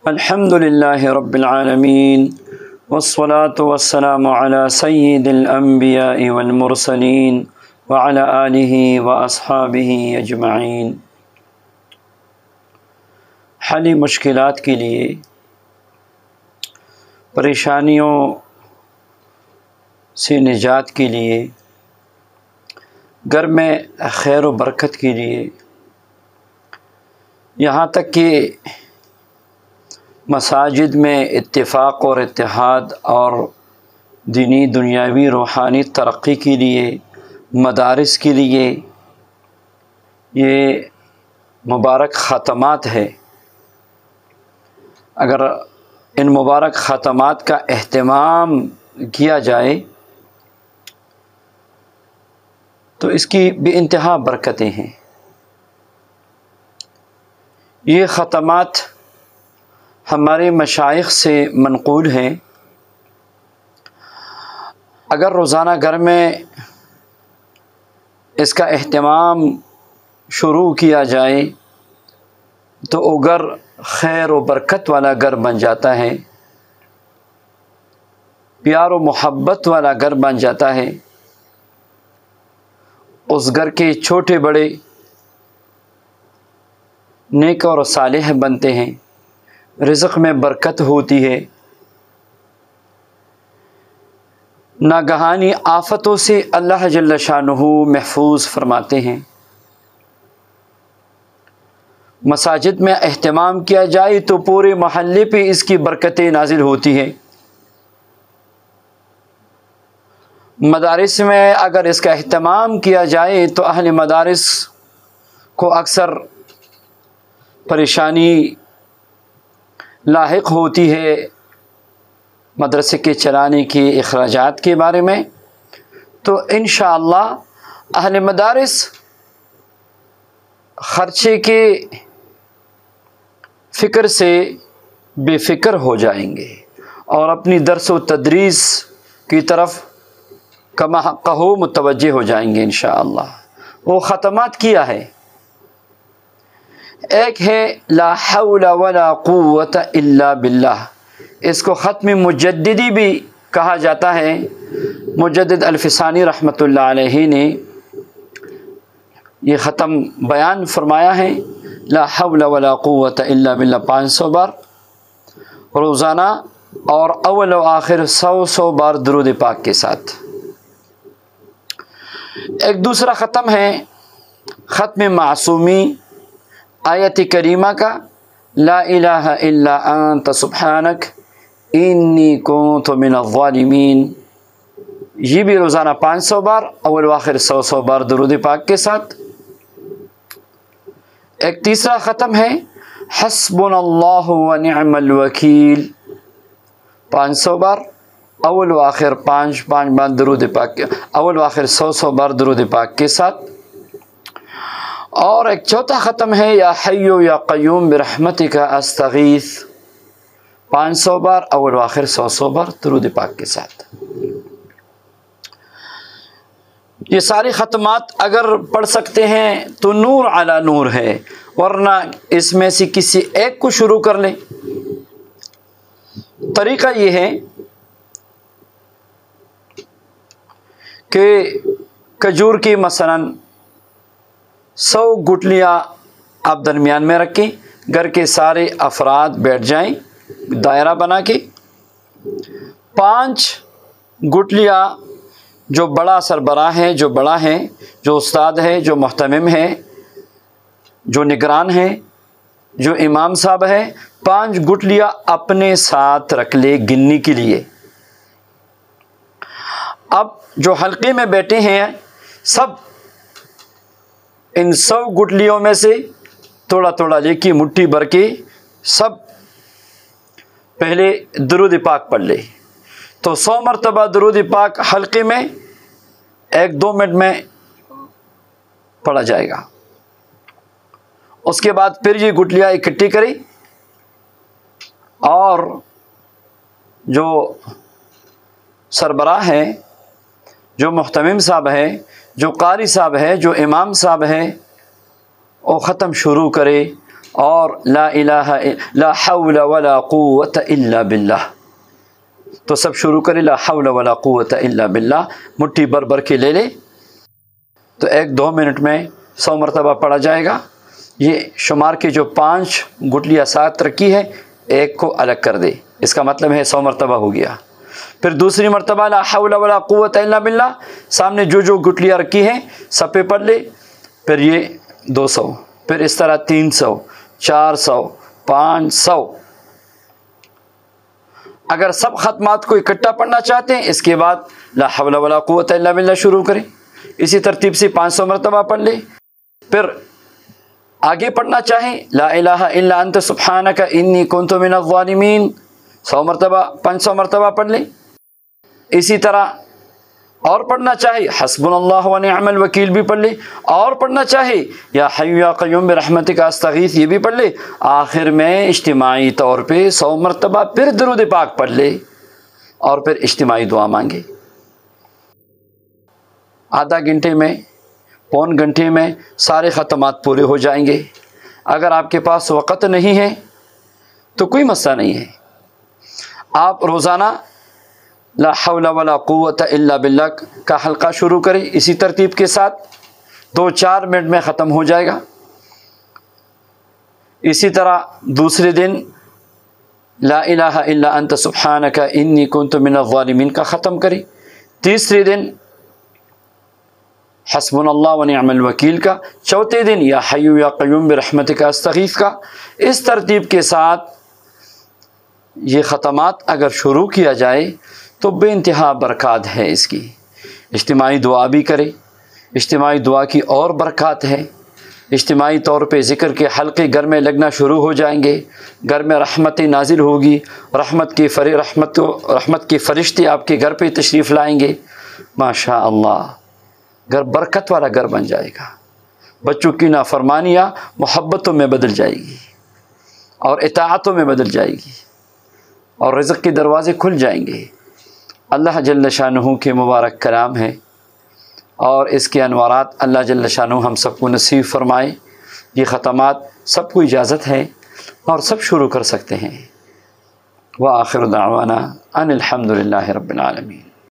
الحمد للہ رب العالمین والصلاة والسلام علی سید الانبیاء والمرسلین وعلی آلہ واصحابہ اجمعین۔ حل مشکلات کے لیے، پریشانیوں سے نجات کے لیے، گھر میں خیر و برکت کے لیے، یہاں تک کہ مساجد میں اتفاق اور اتحاد اور دینی دنیاوی روحانی ترقی کے لیے، مدارس کے لیے یہ مبارک ختمات ہے۔ اگر ان مبارک ختمات کا اہتمام کیا جائے تو اس کی بے انتہا برکتیں ہیں۔ یہ ختمات ہمارے مشائخ سے منقول ہیں۔ اگر روزانہ گھر میں اس کا اہتمام شروع کیا جائے تو وہ گھر خیر و برکت والا گھر بن جاتا ہے، پیار و محبت والا گھر بن جاتا ہے۔ اس گھر کے چھوٹے بڑے نیک اور صالح بنتے ہیں، رزق میں برکت ہوتی ہے، ناگہانی آفتوں سے اللہ جل شانہ محفوظ فرماتے ہیں۔ مساجد میں اہتمام کیا جائے تو پورے محلے پہ اس کی برکتیں نازل ہوتی ہیں۔ مدارس میں اگر اس کا اہتمام کیا جائے تو اہل مدارس کو اکثر پریشانی لاحق ہوتی ہے مدرسے کے چلانے کے اخراجات کے بارے میں، تو انشاءاللہ اہل مدارس خرچے کے فکر سے بے فکر ہو جائیں گے اور اپنی درس و تدریس کی طرف کما حقہ متوجہ ہو جائیں گے انشاءاللہ۔ وہ ختمات کیا ہے؟ ایک ہے لا حول ولا قوت الا باللہ، اس کو ختم مجددی بھی کہا جاتا ہے۔ مجدد الفسانی رحمۃ اللہ علیہ نے یہ ختم بیان فرمایا ہے، لا حول ولا قوت الا باللہ 500 بار روزانہ، اور اول و آخر 100 بار درود پاک کے ساتھ۔ ایک دوسرا ختم ہے ختم معصومی آیت کریمہ کا، لا الہ الا انت سبحانک انی کنت من الظالمین، یہ بھی روزانہ 500 بار، اول و آخر 100 بار درود پاک کے ساتھ۔ ایک تیسرا ختم ہے حسبنا اللہ ونعم الوکیل، 500 بار، اول و آخر 5 بار درود پاک کے، اول و آخر 100 بار درود پاک کے ساتھ۔ اور ایک چوتھا ختم ہے یا حی یا قیوم برحمتک استغیث، 500 بار، اول و آخر 100 بار درود پاک کے ساتھ۔ یہ ساری ختمات اگر پڑھ سکتے ہیں تو نور علی نور ہے، ورنہ اس میں سے کسی ایک کو شروع کر لیں۔ طریقہ یہ ہے کہ کھجور کی مثلاً 100 گٹلیاں آپ درمیان میں رکھیں، گھر کے سارے افراد بیٹھ جائیں دائرہ بنا کے، 5 گٹلیاں جو بڑا سربراہ ہے، جو بڑا ہے، جو استاد ہے، جو محتمم ہے، جو نگران ہے، جو امام صاحب ہے، 5 گٹلیاں اپنے ساتھ رکھ لے گننے کے لیے۔ اب جو حلقے میں بیٹھے ہیں سب ان 100 گٹلیوں میں سے تھوڑا تھوڑا لے کے مٹھی بھر کے سب پہلے درود پاک پڑھ لے، تو 100 مرتبہ درود پاک حلقے میں 1-2 منٹ میں پڑھا جائے گا۔ اس کے بعد پھر یہ گٹلیاں اکٹھی کریں اور جو سربراہ ہے، جو محتمم صاحب ہے، جو قاری صاحب ہے، جو امام صاحب ہے، وہ ختم شروع کرے اور لا حول ولا قوت الا باللہ. تو سب شروع کرے لا حول ولا قوت الا باللہ، مٹھی بھر بھر کے لے لے تو 1-2 منٹ میں 100 مرتبہ پڑھا جائے گا. یہ شمار کے جو 5 گٹلیاں ساتھ رکھی ہے ایک کو الگ کر دے، اس کا مطلب ہے 100 مرتبہ ہو گیا. پھر دوسری مرتبہ لا حول ولا قوت الا باللہ، سامنے جو گٹلیاں رکھی ہیں سب پہ پڑھ لے. پھر یہ 200، پھر اس طرح 300، 400، 500. اگر سب ختمات کو اکٹھا پڑھنا چاہتے ہیں اس کے بعد لا حول ولا قوت الا باللہ شروع کریں، اسی ترتیب سے 500 مرتبہ پڑھ لے. پھر آگے پڑھنا چاہیں لا الہ الا انت سبحانک انی کنت من الظالمین 100 مرتبہ 500 مرتبہ پڑھ لیں. اسی طرح اور پڑھنا چاہے حسبنا اللہ و نعم الوکیل بھی پڑھ لے، اور پڑھنا چاہے یا حی یا قیوم برحمتک استغیث یہ بھی پڑھ لے. آخر میں اجتماعی طور پہ 100 مرتبہ پھر درود پاک پڑھ لے اور پھر اجتماعی دعا مانگے. آدھا گھنٹے میں، پون گھنٹے میں سارے ختمات پورے ہو جائیں گے. اگر آپ کے پاس وقت نہیں ہے تو کوئی مسئلہ نہیں ہے، آپ روزانہ لا حول ولا قوت الا باللہ کا حلقہ شروع کریں اسی ترتیب کے ساتھ، 2-4 منٹ میں ختم ہو جائے گا. اسی طرح دوسرے دن لا الہ الا انت سبحانک انی کنت من الظالمین کا ختم کریں. تیسرے دن حسبنا اللہ و نعم الوکیل کا. چوتھے دن یا حی یا قیوم برحمتک استغیث کا. اس ترتیب کے ساتھ یہ ختمات اگر شروع کیا جائے تو بے انتہا برکات ہے اس کی. اجتماعی دعا بھی کرے، اجتماعی دعا کی اور برکات ہے. اجتماعی طور پہ ذکر کے حلقے گھر میں لگنا شروع ہو جائیں گے، گھر میں رحمت نازل ہوگی، رحمت کے فرشتے آپ کے گھر پہ تشریف لائیں گے. ماشاء اللہ گھر برکت والا گھر بن جائے گا. بچوں کی نافرمانیاں محبتوں میں بدل جائے گی اور اطاعتوں میں بدل جائے گی اور رزق کے دروازے کھل جائیں گے. اللہ جل شانہ کے مبارک کلام ہے اور اس کے انوارات اللہ جل شانہ ہم سب کو نصیب فرمائے. یہ ختمات سب کو اجازت ہے اور سب شروع کر سکتے ہیں. وآخر دعوانا ان الحمد للہ رب العالمین.